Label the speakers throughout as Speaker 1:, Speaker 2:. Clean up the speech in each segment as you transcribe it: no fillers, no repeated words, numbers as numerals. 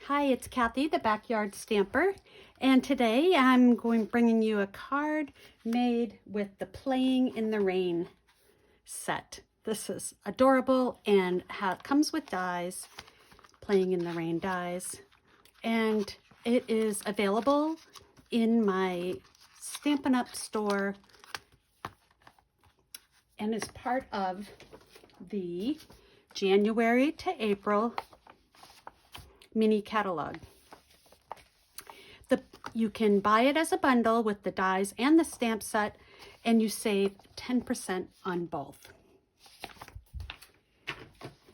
Speaker 1: Hi, it's Kathy, the Backyard Stamper, and today I'm bringing you a card made with the Playing in the Rain set. This is adorable and comes with dies, Playing in the Rain dies, and it is available in my Stampin' Up! Store and is part of the January to April mini catalog. You can buy it as a bundle with the dies and the stamp set, and you save 10% on both.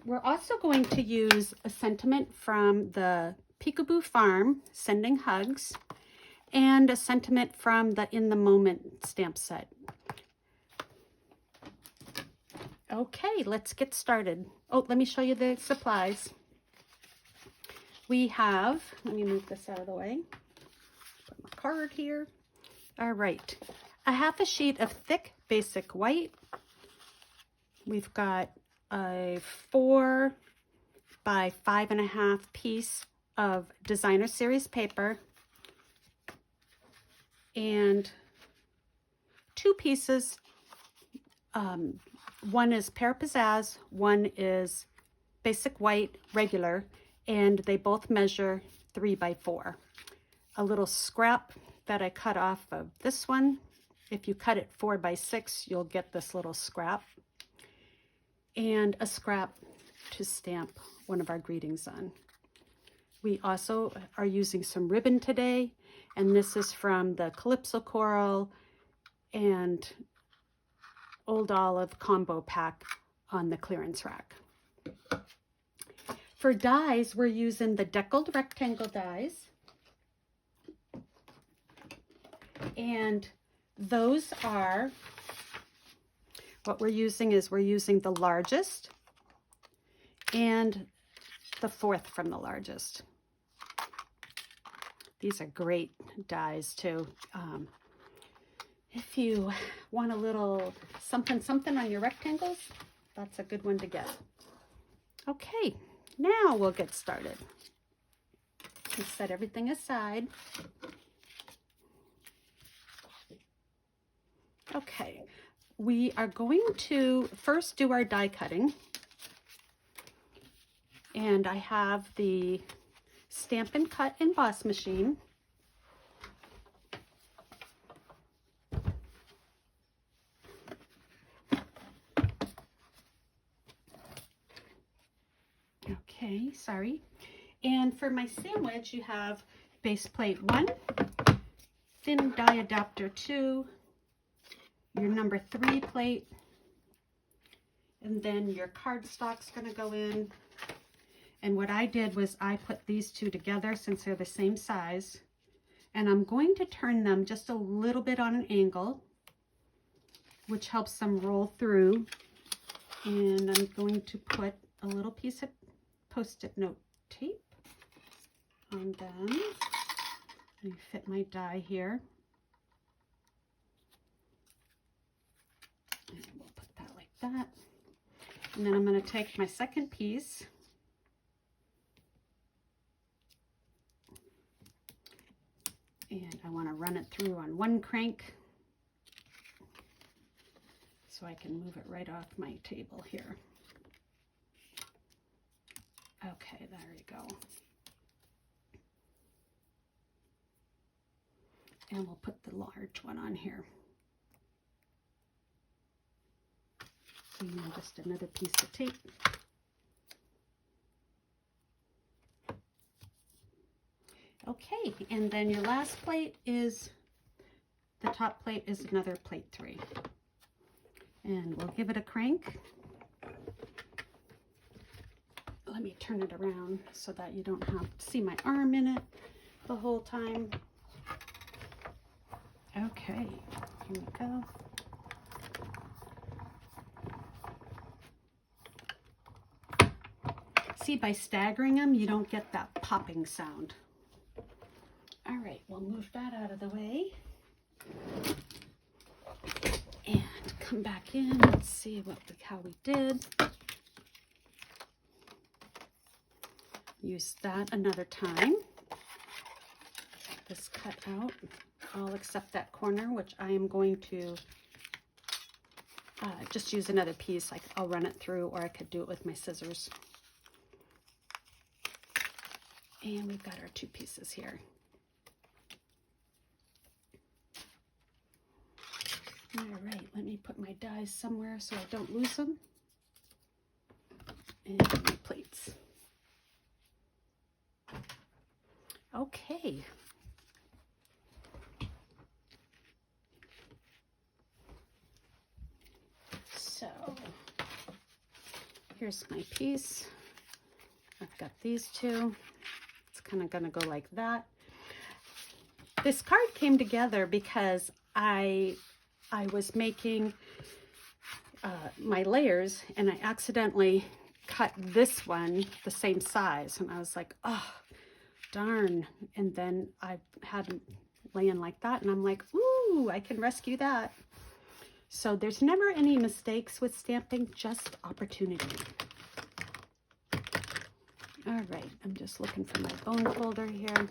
Speaker 1: We're also going to use a sentiment from the Peekaboo Farm, Sending Hugs, and a sentiment from the In the Moment stamp set. Okay, let's get started. Oh, let me show you the supplies. We have, let me move this out of the way, put my card here. All right, a half a sheet of thick basic white. We've got a 4 by 5.5 piece of designer series paper and 2 pieces. One is Pear Pizzazz, one is basic white regular, and they both measure 3 by 4. A little scrap that I cut off of this one. If you cut it 4 by 6, you'll get this little scrap. And a scrap to stamp one of our greetings on. We also are using some ribbon today, and this is from the Calypso Coral and Old Olive combo pack on the clearance rack. For dies, we're using the deckled rectangle dies. And those are, what we're using the largest and the 4th from the largest. These are great dies too. If you want a little something on your rectangles, that's a good one to get. Okay. Now we'll get started. Let's set everything aside. Okay, we are going to first do our die cutting. And I have the Stampin' Cut emboss machine. Okay, sorry. And for my sandwich, you have base plate 1, thin die adapter 2, your number 3 plate, and then your cardstock's going to go in. And what I did was I put these two together since they're the same size, and I'm going to turn them just a little bit on an angle, which helps them roll through. And I'm going to put a little piece of Post-it note tape on them. Let me fit my die here. And we'll put that like that. And then I'm going to take my second piece and I want to run it through on one crank so I can move it right off my table here. Okay, there you go. And we'll put the large one on here. And just another piece of tape. Okay, and then your last plate is, the top plate is another plate 3. And we'll give it a crank. Let me turn it around so that you don't have to see my arm in it the whole time. Okay, here we go. See, by staggering them, you don't get that popping sound. All right, we'll move that out of the way. And come back in and see how we did. use that another time. This cut out, all except that corner, which I am going to just use another piece. Like I'll run it through, or I could do it with my scissors. And we've got our 2 pieces here. All right, let me put my dies somewhere so I don't lose them. And my plates. Okay. So here's my piece. I've got these 2. It's kind of going to go like that. This card came together because I was making my layers, and I accidentally cut this one the same size, and I was like, oh darn. And then I had them laying like that, and I'm like, ooh, I can rescue that. So there's never any mistakes with stamping, just opportunity. All right, I'm just looking for my bone folder here.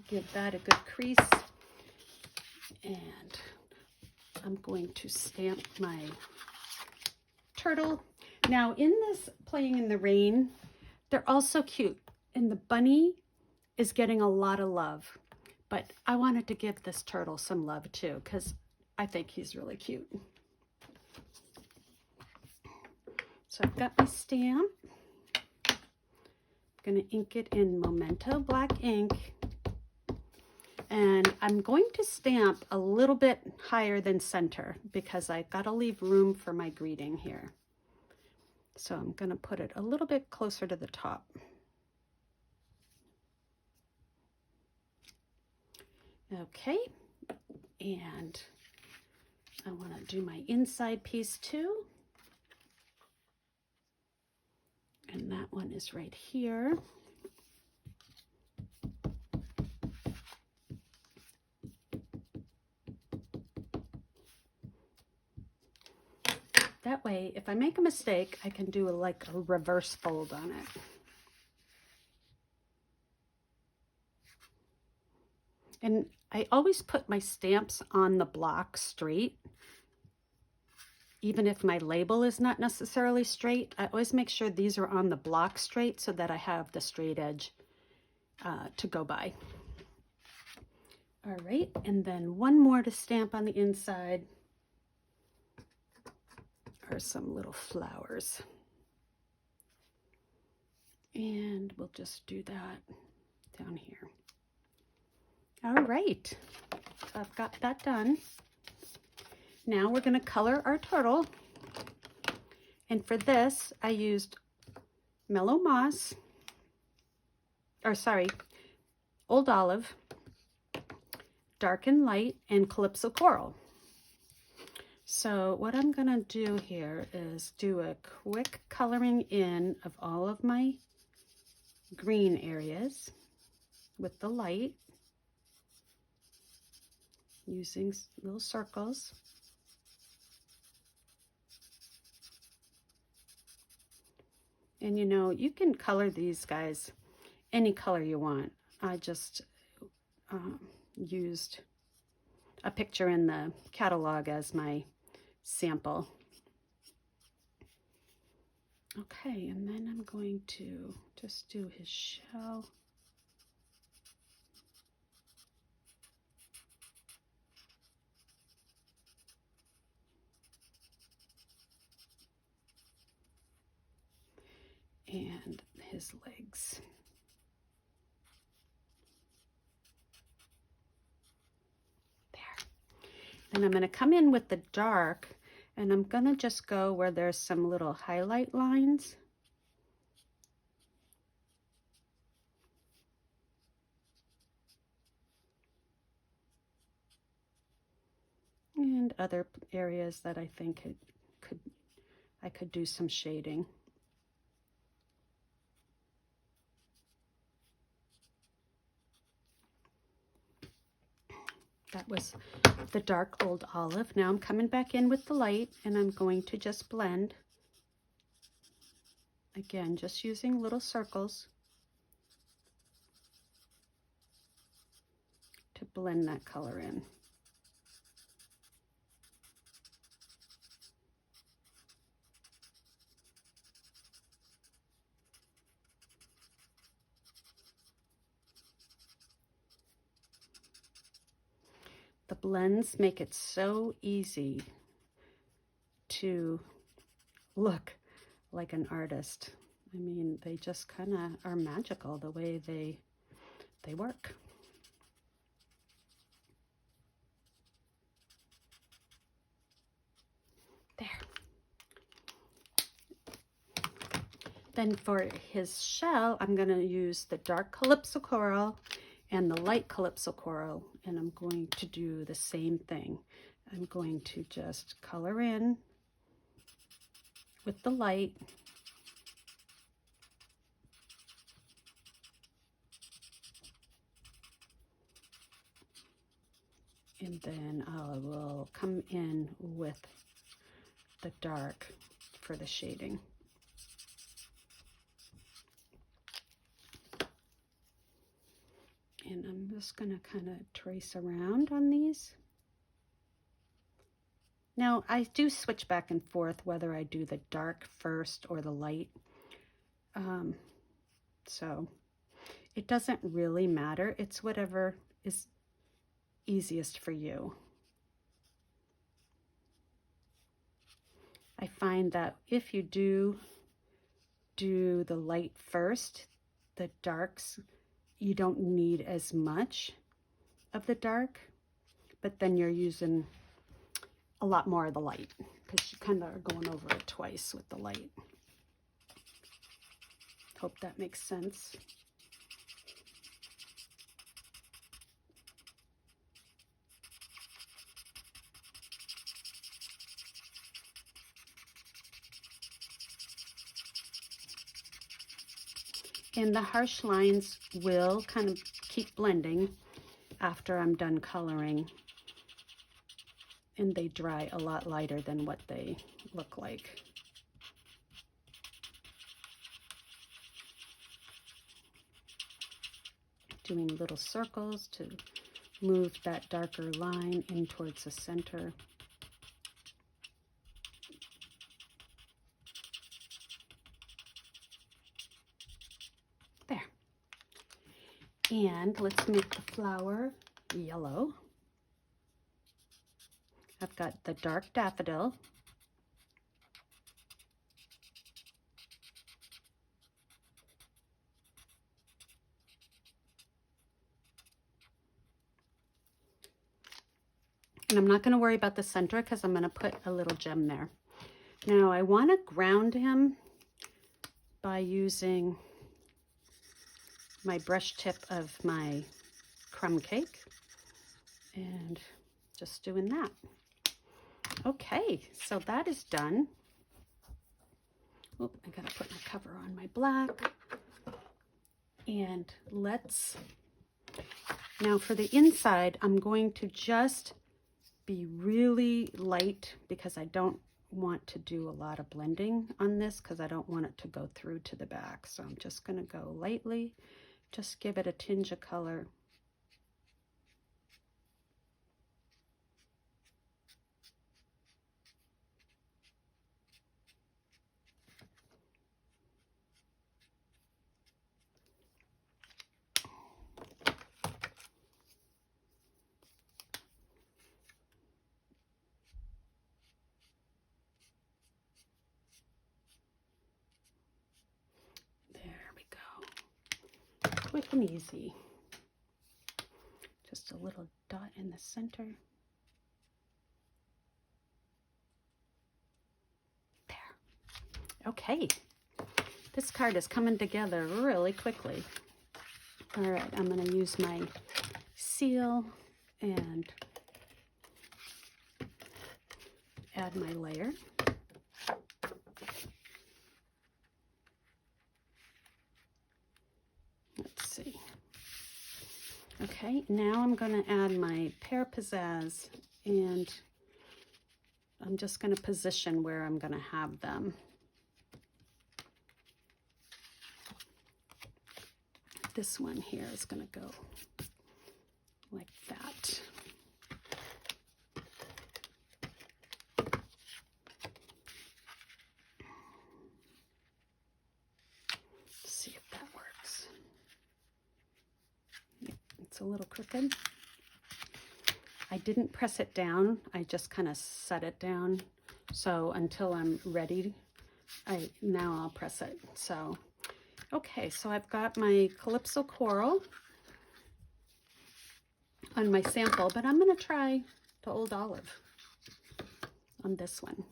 Speaker 1: Give that a good crease, and I'm going to stamp my turtle. Now in this Playing in the Rain, they're all so cute, and the bunny is getting a lot of love, but I wanted to give this turtle some love too, because I think he's really cute. So I've got my stamp. I'm going to ink it in Memento black ink. And I'm going to stamp a little bit higher than center because I've got to leave room for my greeting here. So I'm going to put it a little bit closer to the top. Okay, and I want to do my inside piece too. And that one is right here. That way, if I make a mistake, I can do like a reverse fold on it. And I always put my stamps on the block straight. Even if my label is not necessarily straight, I always make sure these are on the block straight so that I have the straight edge to go by. All right, and then one more to stamp on the inside are some little flowers. And we'll just do that down here. All right, so I've got that done. Now we're going to color our turtle. And for this, I used Mellow Moss, or sorry, Old Olive, Dark and Light, and Calypso Coral. So what I'm going to do here is do a quick coloring in of all of my green areas with the light, using little circles. And you know, you can color these guys any color you want. I just used a picture in the catalog as my sample. Okay, and then I'm going to just do his shell. And his legs. There. Then I'm going to come in with the dark, and I'm going to just go where there's some little highlight lines. And other areas that I think I could do some shading. That was the dark Old Olive. Now I'm coming back in with the light, and I'm going to just blend. Again, just using little circles. to blend that color in. The blends make it so easy to look like an artist. I mean, they just kind of are magical the way they work. There. Then for his shell, I'm going to use the dark Calypso Coral and the light Calypso Coral, and I'm going to do the same thing. I'm going to just color in with the light. And then I will come in with the dark for the shading. And I'm just going to kind of trace around on these. Now, I do switch back and forth whether I do the dark first or the light. So it doesn't really matter. It's whatever is easiest for you. I find that if you do the light first, the darks, you don't need as much of the dark, but then you're using a lot more of the light because you kind of are going over it twice with the light. Hope that makes sense. And the harsh lines will kind of keep blending after I'm done coloring. And they dry a lot lighter than what they look like. Doing little circles to move that darker line in towards the center. There. And let's make the flower yellow. I've got the dark daffodil. And I'm not going to worry about the center because I'm going to put a little gem there. Now I want to ground him by using my brush tip of my crumb cake and just doing that. Okay, so that is done. Oop, I gotta put my cover on my black. And now for the inside, I'm going to just be really light because I don't want to do a lot of blending on this because I don't want it to go through to the back. So I'm just going to go lightly, just give it a tinge of color. Quick and easy. Just a little dot in the center. There. Okay. This card is coming together really quickly. All right, I'm going to use my seal and add my layer. Okay, now I'm going to add my pear pizzazz, and I'm just going to position where I'm going to have them. This one here is going to go like that. it's a little crooked. I didn't press it down. I just kind of set it down. So until I'm ready, now I'll press it. So, okay, so I've got my Calypso Coral on my sample, but I'm going to try the Old Olive on this one.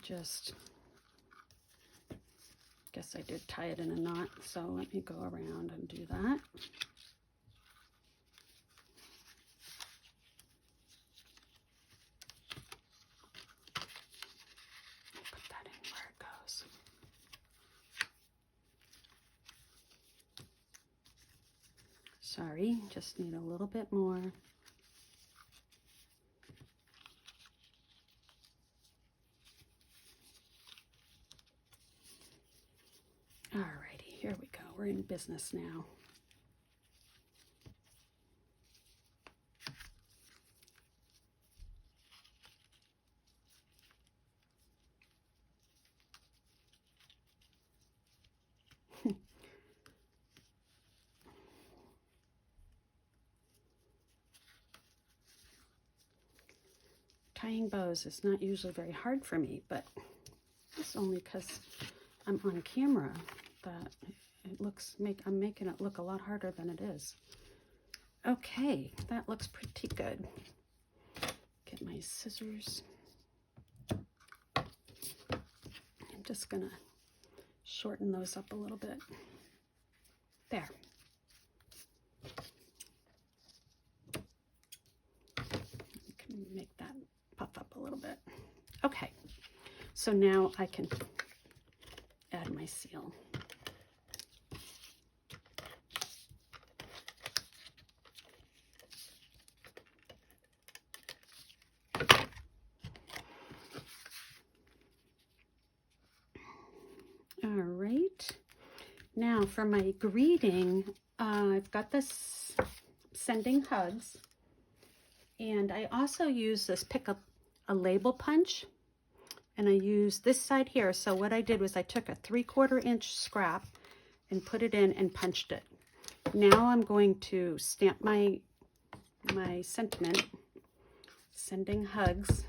Speaker 1: Just, guess I did tie it in a knot, so let me go around and do that. Put that in where it goes. Sorry, just need a little bit more. Alrighty, here we go. We're in business now. Tying bows is not usually very hard for me, but it's only because I'm on camera that I'm making it look a lot harder than it is. Okay, that looks pretty good. Get my scissors. I'm just gonna shorten those up a little bit. There. You can make that puff up a little bit. Okay, so now I can add my seal. All right, now for my greeting, I've got this Sending Hugs, and I also use this pick up a label punch, and I use this side here. So what I did was I took a 3/4 inch scrap and put it in and punched it. Now I'm going to stamp my sentiment, Sending Hugs.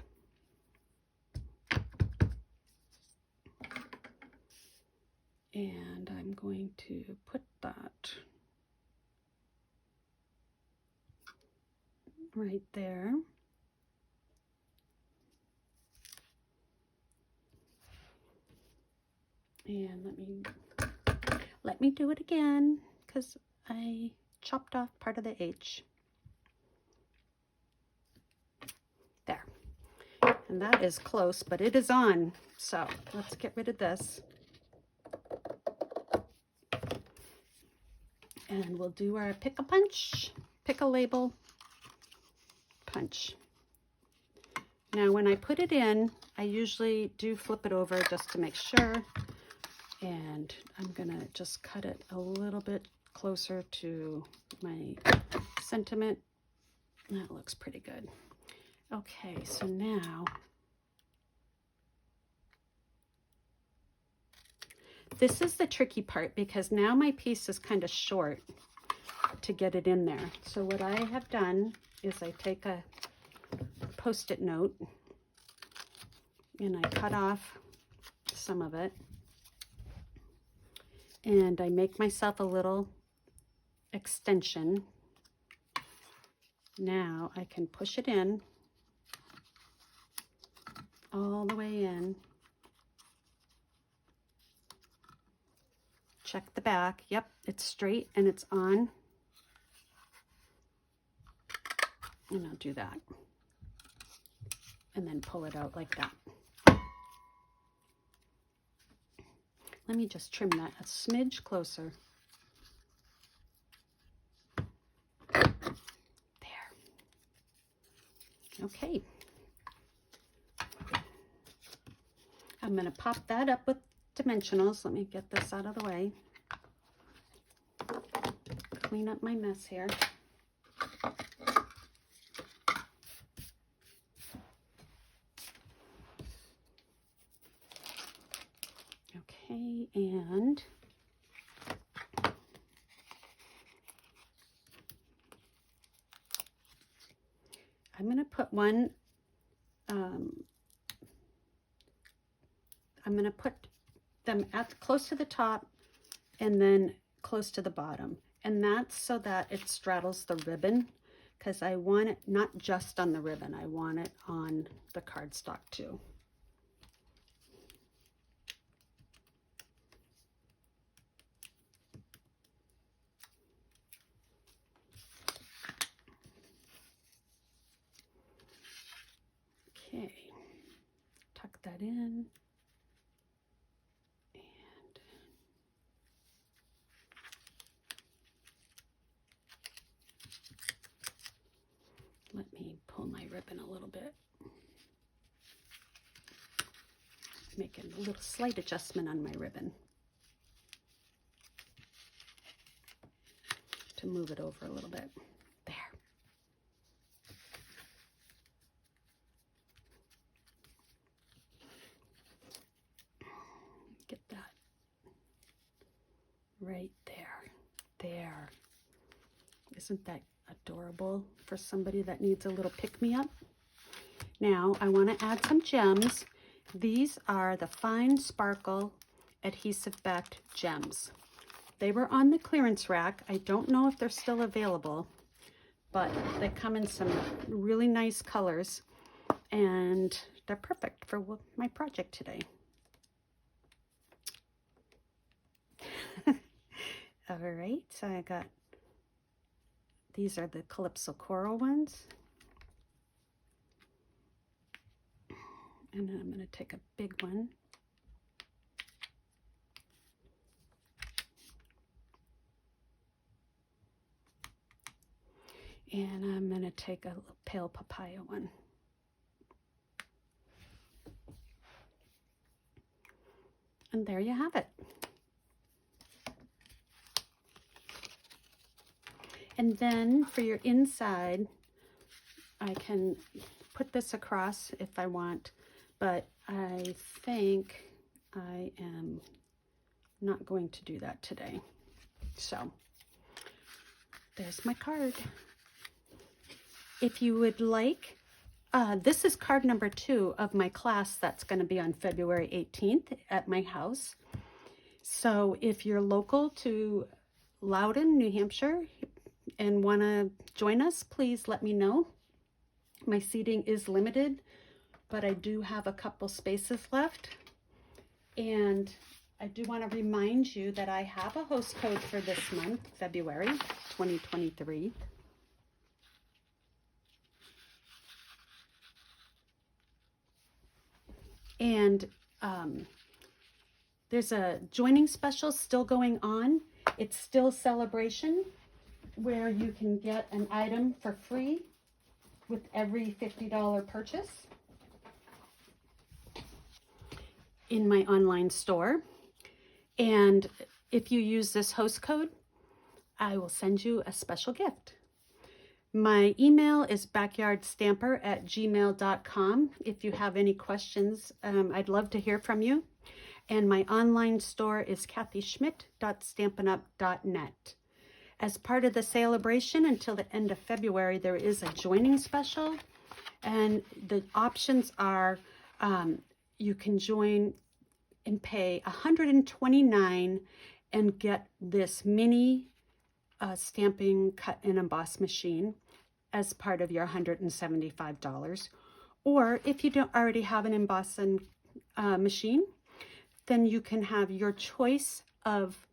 Speaker 1: And I'm going to put that right there. And let me do it again because I chopped off part of the H. There. And that is close, but it is on. So let's get rid of this. And we'll do our pick a punch, pick a label, punch. Now when I put it in, I usually do flip it over just to make sure. And I'm gonna just cut it a little bit closer to my sentiment. That looks pretty good. Okay, so now this is the tricky part because now my piece is kind of short to get it in there. So what I have done is I take a Post-it note and I cut off some of it. And I make myself a little extension. Now I can push it in all the way in. Check the back. Yep, it's straight and it's on. And I'll do that. And then pull it out like that. Let me just trim that a smidge closer. There. Okay. I'm going to pop that up with dimensionals. Let me get this out of the way. Clean up my mess here. Okay, and I'm going to put one, I'm going to put them at close to the top and then close to the bottom. And that's so that it straddles the ribbon, because I want it not just on the ribbon, I want it on the cardstock too. Okay, tuck that in. And let me pull my ribbon a little bit. Make a little slight adjustment on my ribbon to move it over a little bit. There. Get that right there. There. Isn't that adorable for somebody that needs a little pick-me-up? Now I want to add some gems. These are the Fine Sparkle adhesive backed gems. They were on the clearance rack. I don't know if they're still available, but they come in some really nice colors and they're perfect for my project today. All right, so I got, these are the Calypso Coral ones. And then I'm going to take a big one. And I'm going to take a little pale papaya one. And there you have it. And then for your inside, I can put this across if I want, but I think I am not going to do that today. So there's my card. If you would like, this is card number 2 of my class that's going to be on February 18th at my house. So if you're local to Loudon, New Hampshire, and want to join us, please let me know. My seating is limited, but I do have a couple spaces left. And I do want to remind you that I have a host code for this month, February 2023. And there's a joining special still going on. It's still celebration, where you can get an item for free with every $50 purchase in my online store. And if you use this host code, I will send you a special gift. My email is backyardstamper@gmail.com. If you have any questions, I'd love to hear from you. And my online store is kathyschmidt.stampinup.net. As part of the celebration until the end of February, there is a joining special. And the options are you can join and pay $129 and get this mini stamping cut and emboss machine as part of your $175. Or if you don't already have an embossing machine, then you can have your choice of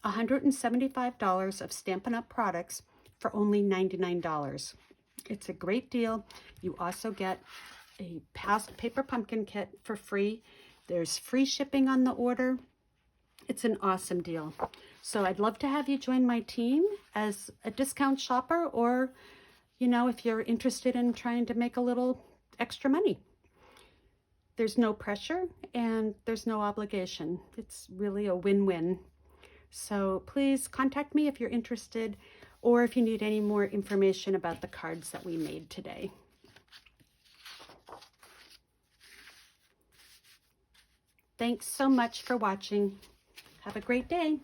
Speaker 1: $175 of Stampin' Up! Products for only $99. It's a great deal. You also get a paper pumpkin kit for free. There's free shipping on the order. It's an awesome deal. So I'd love to have you join my team as a discount shopper, or, you know, if you're interested in trying to make a little extra money. There's no pressure and there's no obligation. It's really a win-win. So please contact me if you're interested, or if you need any more information about the cards that we made today. Thanks so much for watching. Have a great day.